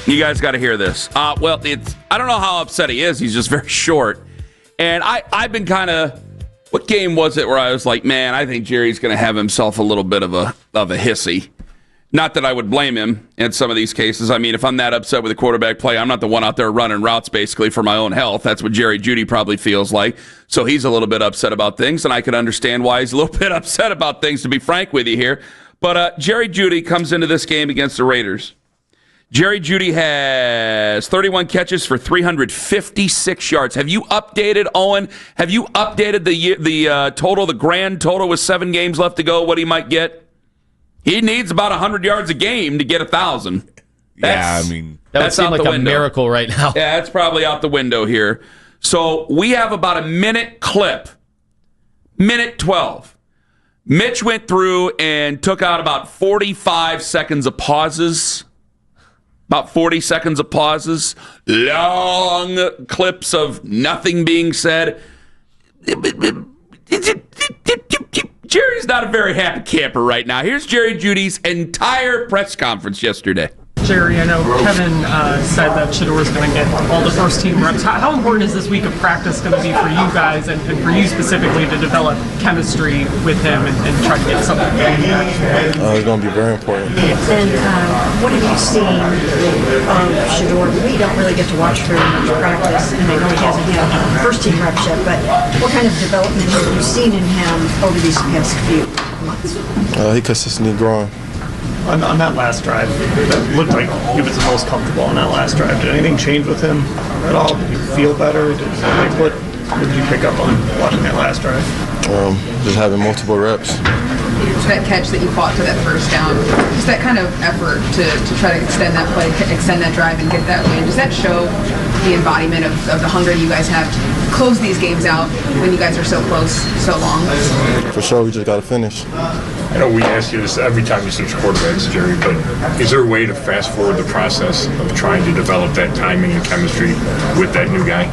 You guys got to hear this. I don't know how upset he is. He's just very short. And I've been kind of, what game was it where I was like, man, I think Jerry's going to have himself a little bit of a hissy. Not that I would blame him in some of these cases. I mean, if I'm that upset with a quarterback play, I'm not the one out there running routes basically for my own health. That's what Jerry Jeudy probably feels like. So he's a little bit upset about things, and I can understand why he's a little bit upset about things, to be frank with you here. But Jerry Jeudy comes into this game against the Raiders. Jerry Jeudy has 31 catches for 356 yards. Have you updated, Owen? Have you updated the total, the grand total with 7 games left to go, what he might get? He needs about 100 yards a game to get 1,000. Yeah, I mean, that would seem like a miracle right now. Yeah, that's probably out the window here. So we have about a minute clip, minute 12. Mitch went through and took out about 45 seconds of pauses. About 40 seconds of pauses. Long clips of nothing being said. Jerry's not a very happy camper right now. Here's Jerry Jeudy's entire press conference yesterday. Jerry, I know Kevin said that Shedeur is going to get all the first-team reps. How important is this week of practice going to be for you guys and for you specifically to develop chemistry with him and try to get something going? It's going to be very important. And what have you seen of Shedeur? We don't really get to watch very much practice, and I know he hasn't had first-team reps yet, but what kind of development have you seen in him over these past few months? He consistently growing. On that last drive, that looked like he was the most comfortable on that last drive. Did anything change with him at all? Did he feel better? What did you pick up on watching that last drive? Just having multiple reps. That catch that you fought for that first down, just that kind of effort to try to extend that play, extend that drive, and get that win, does that show the embodiment of the hunger you guys have to close these games out when you guys are so close, so long? For sure, we just got to finish. I know we ask you this every time you switch quarterbacks, Jerry, but is there a way to fast forward the process of trying to develop that timing and chemistry with that new guy?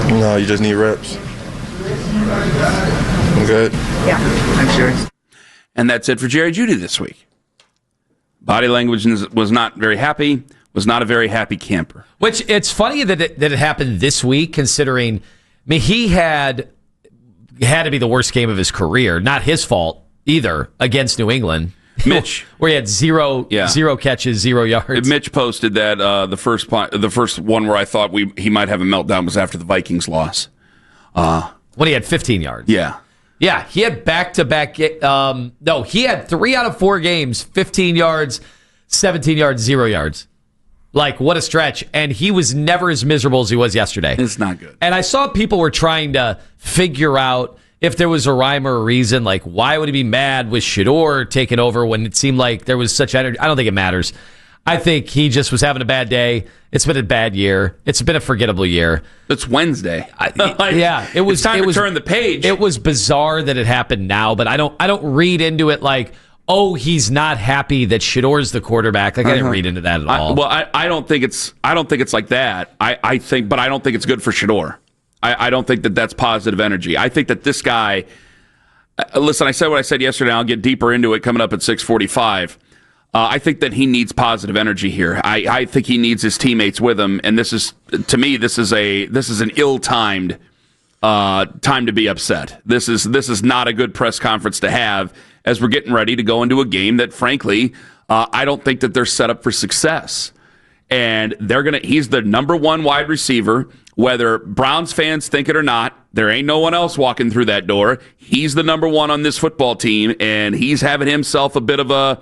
No, you just need reps. I'm good. Yeah. I'm sure. And that's it for Jerry Jeudy this week. Body language was not very happy, was not a very happy camper. Which, it's funny that it happened this week, considering, I mean, he had to be the worst game of his career. Not his fault either, against New England. Mitch, where he had zero catches, 0 yards. Mitch posted that the first one where I thought he might have a meltdown was after the Vikings loss. When he had 15 yards. Yeah. Yeah, he had back-to-back. No, he had 3 out of 4 games, 15 yards, 17 yards, 0 yards. Like, what a stretch. And he was never as miserable as he was yesterday. It's not good. And I saw people were trying to figure out if there was a rhyme or a reason. Like, why would he be mad with Shedeur taking over when it seemed like there was such energy? I don't think it matters. I think he just was having a bad day. It's been a bad year. It's been a forgettable year. It's Wednesday. It was time to turn the page. It was bizarre that it happened now, but I don't read into it like, oh, he's not happy that Shedeur's the quarterback. Like, I didn't read into that at all. I don't think it's like that. But I don't think it's good for Shedeur. I don't think that that's positive energy. I think that this guy. Listen, I said what I said yesterday. I'll get deeper into it coming up at 6:45. I think that he needs positive energy here. I think he needs his teammates with him, and this is, to me, this is an ill-timed time to be upset. This is not a good press conference to have as we're getting ready to go into a game that, frankly, I don't think that they're set up for success. And he's the number one wide receiver, whether Browns fans think it or not. There ain't no one else walking through that door. He's the number one on this football team, and he's having himself a bit of a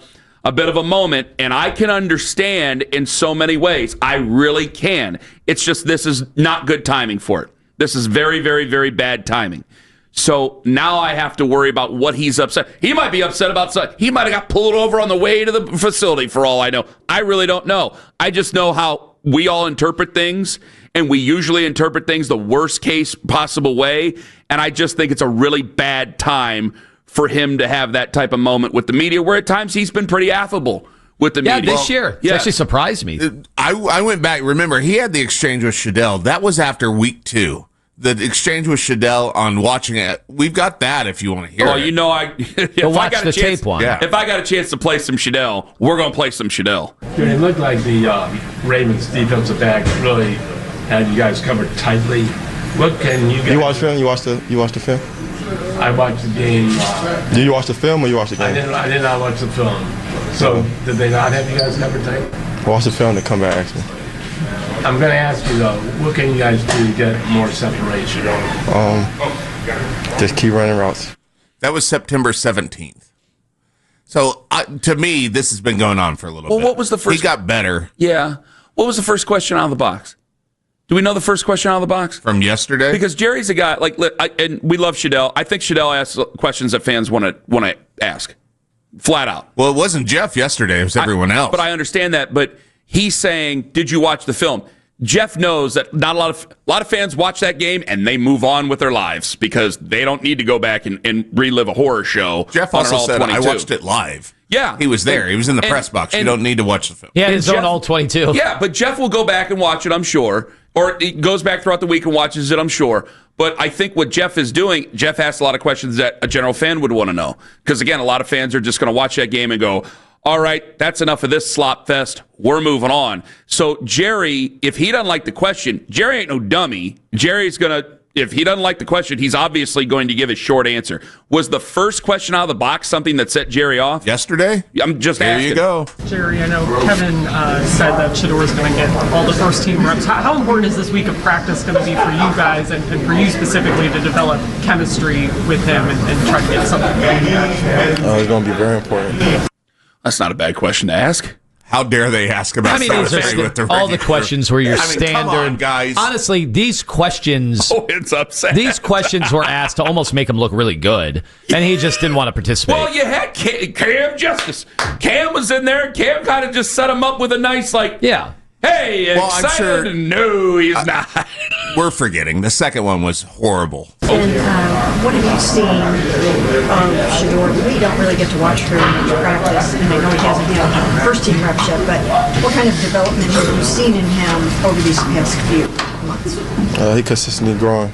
moment, and I can understand in so many ways. I really can. It's just this is not good timing for it. This is very, very, very bad timing. So now I have to worry about what he's upset. He might be upset about something. He might have got pulled over on the way to the facility for all I know. I really don't know. I just know how we all interpret things, and we usually interpret things the worst case possible way, and I just think it's a really bad time for him to have that type of moment with the media, where at times he's been pretty affable with the media. Yeah, this year. It actually surprised me. I went back. Remember, he had the exchange with Shedeur. That was after week 2. the exchange with Shedeur on watching it. We've got that if you want to hear it. Well, you know, if watch I got the a chance, tape one. Yeah. If I got a chance to play some Shedeur, we're going to play some Shedeur. It looked like the Ravens defensive back really had you guys covered tightly. What can you guys? You watch film? You watch the film? I watched the game. Did you watch the film or you watch the game? I did not watch the film. So did they not have you guys covered tight? Watch the film and come back and ask me. I'm going to ask you though, what can you guys do to get more separation? Just keep running routes. That was September 17th. So to me, this has been going on for a little bit. What was the first? He got better. Yeah. What was the first question out of the box? Do we know the first question out of the box? From yesterday? Because Jerry's a guy, and we love Shedeur. I think Shedeur asks questions that fans want to ask. Flat out. Well, it wasn't Jeff yesterday. It was everyone else. But I understand that. But he's saying, did you watch the film? Jeff knows that not a lot of fans watch that game and they move on with their lives because they don't need to go back and relive a horror show. Jeff on also all said, 22. I watched it live. Yeah. He was there. He was in the press box. You don't need to watch the film. Yeah, his own all 22. Yeah, but Jeff will go back and watch it, I'm sure. Or he goes back throughout the week and watches it, I'm sure. But I think what Jeff is doing, Jeff asks a lot of questions that a general fan would want to know. Because, again, a lot of fans are just going to watch that game and go, all right, that's enough of this slop fest. We're moving on. So Jerry, if he doesn't like the question, Jerry ain't no dummy. Jerry's going to, if he doesn't like the question, he's obviously going to give a short answer. Was the first question out of the box something that set Jerry off? Yesterday? I'm just There asking. you go. Jerry, I know Kevin said that Shedeur is going to get all the first team reps. How important is this week of practice going to be for you guys and for you specifically to develop chemistry with him and try to get something going? It's going to be very important. That's not a bad question to ask. How dare they ask about These chemistry are with the all the regular- questions were your standard. Come on, guys. Honestly, these questions. Oh, it's upset. These questions were asked to almost make him look really good, and he just didn't want to participate. Well, you had Cam Justice. Cam was in there. Cam kind of just set him up with a nice, yeah. hey, Well, I'm excited? sure- No, he's not. We're forgetting. The second one was horrible. And what have you seen of Shedeur? We don't really get to watch very much practice, and I know he hasn't had first team reps yet, but what kind of development have you seen in him over these past few months? He consistently growing.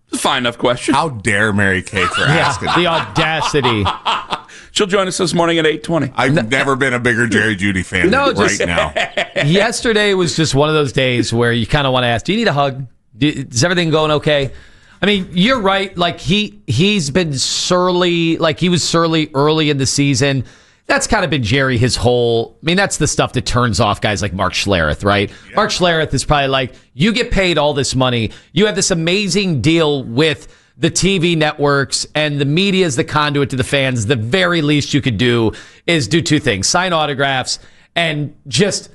It's a fine enough question. How dare Mary Kay for Yeah, asking? the audacity. She'll join us this morning at 8:20. I've never been a bigger Jerry Jeudy fan No, right just- now. Yesterday was just one of those days where you kind of want to ask, do you need a hug? Is everything going okay? I mean, you're right. Like, he's been surly. Like, he was surly early in the season. That's kind of been Jerry his whole... I mean, that's the stuff that turns off guys like Mark Schlereth, right? Yeah. Mark Schlereth is probably like, you get paid all this money. You have this amazing deal with the TV networks, and the media is the conduit to the fans. The very least you could do is do two things: sign autographs and just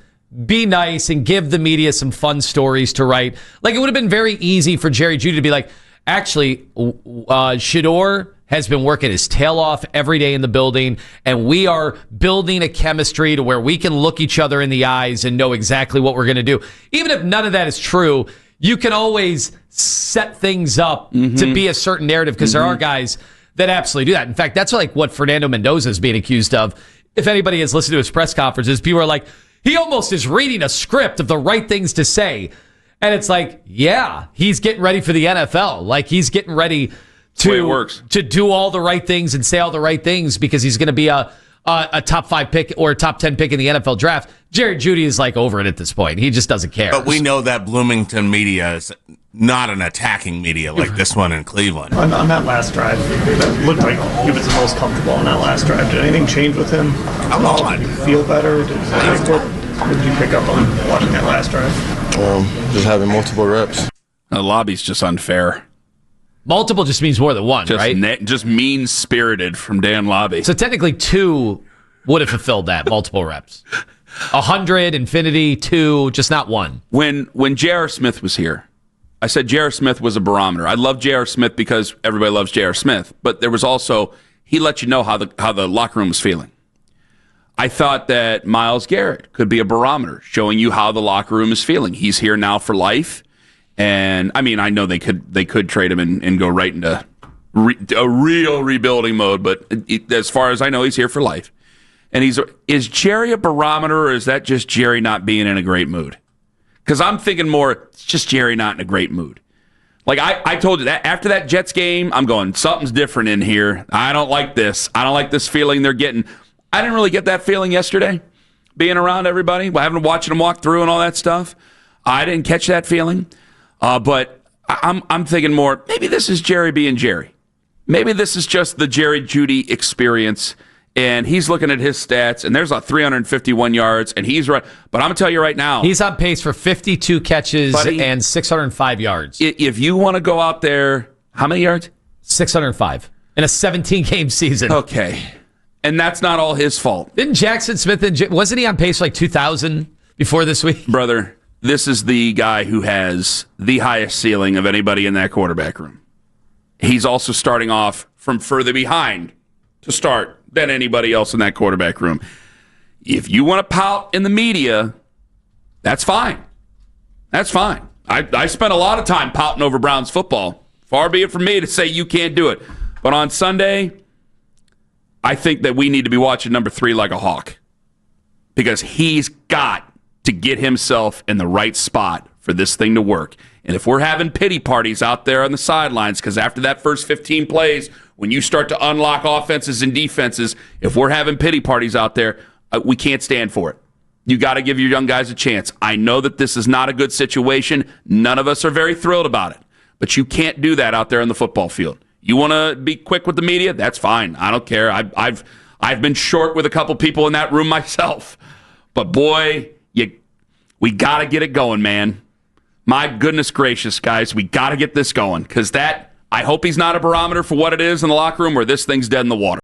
be nice and give the media some fun stories to write. Like, it would have been very easy for Jerry Jeudy to be like, actually, Shedeur has been working his tail off every day in the building, and we are building a chemistry to where we can look each other in the eyes and know exactly what we're going to do. Even if none of that is true, you can always set things up to be a certain narrative, because there are guys that absolutely do that. In fact, that's like what Fernando Mendoza is being accused of. If anybody has listened to his press conferences, people are like, he almost is reading a script of the right things to say. And it's like, yeah, he's getting ready for the NFL. Like, he's getting ready to do all the right things and say all the right things, because he's going to be a top 5 pick or a top 10 pick in the NFL draft. Jerry Jeudy is like over it at this point. He just doesn't care. But we know that Bloomington media is not an attacking media like this one in Cleveland. On that last drive, it looked like he was the most comfortable on that last drive. Did anything change with him? Come on. Did you feel better? What did you pick up on watching that last drive? Just having multiple reps. The lobby's just unfair. Multiple just means more than one, Just right? just mean-spirited from Dan Lobby. So technically 2 would have fulfilled that, multiple reps. 100, infinity, 2, just not 1. When J.R. Smith was here, I said J.R. Smith was a barometer. I love J.R. Smith because everybody loves J.R. Smith, but there was also, he let you know how the locker room was feeling. I thought that Myles Garrett could be a barometer, showing you how the locker room is feeling. He's here now for life. And I mean, I know they could trade him and go right into a real rebuilding mode, but as far as I know, he's here for life. And is Jerry a barometer, or is that just Jerry not being in a great mood? Because I'm thinking more, it's just Jerry not in a great mood. Like I told you that after that Jets game, I'm going, something's different in here. I don't like this. I don't like this feeling they're getting. I didn't really get that feeling yesterday, being around everybody, having to watch them walk through and all that stuff. I didn't catch that feeling. But I'm thinking more, maybe this is Jerry being Jerry. Maybe this is just the Jerry Jeudy experience, and he's looking at his stats, and there's 351 yards, and he's right. But I'm going to tell you right now. He's on pace for 52 catches and 605 yards. If you want to go out there, how many yards? 605 in a 17-game season. Okay. And that's not all his fault. Didn't Jackson Smith, wasn't he on pace for like 2,000 before this week? Brother, this is the guy who has the highest ceiling of anybody in that quarterback room. He's also starting off from further behind to start than anybody else in that quarterback room. If you want to pout in the media, that's fine. That's fine. I spent a lot of time pouting over Browns football. Far be it from me to say you can't do it. But on Sunday, I think that we need to be watching number 3 like a hawk, because he's got to get himself in the right spot for this thing to work. And if we're having pity parties out there on the sidelines, because after that first 15 plays, when you start to unlock offenses and defenses, if we're having pity parties out there, we can't stand for it. You got to give your young guys a chance. I know that this is not a good situation. None of us are very thrilled about it. But you can't do that out there on the football field. You want to be quick with the media? That's fine. I don't care. I've been short with a couple people in that room myself. But boy, we got to get it going, man. My goodness gracious, guys, we got to get this going, because I hope he's not a barometer for what it is in the locker room where this thing's dead in the water.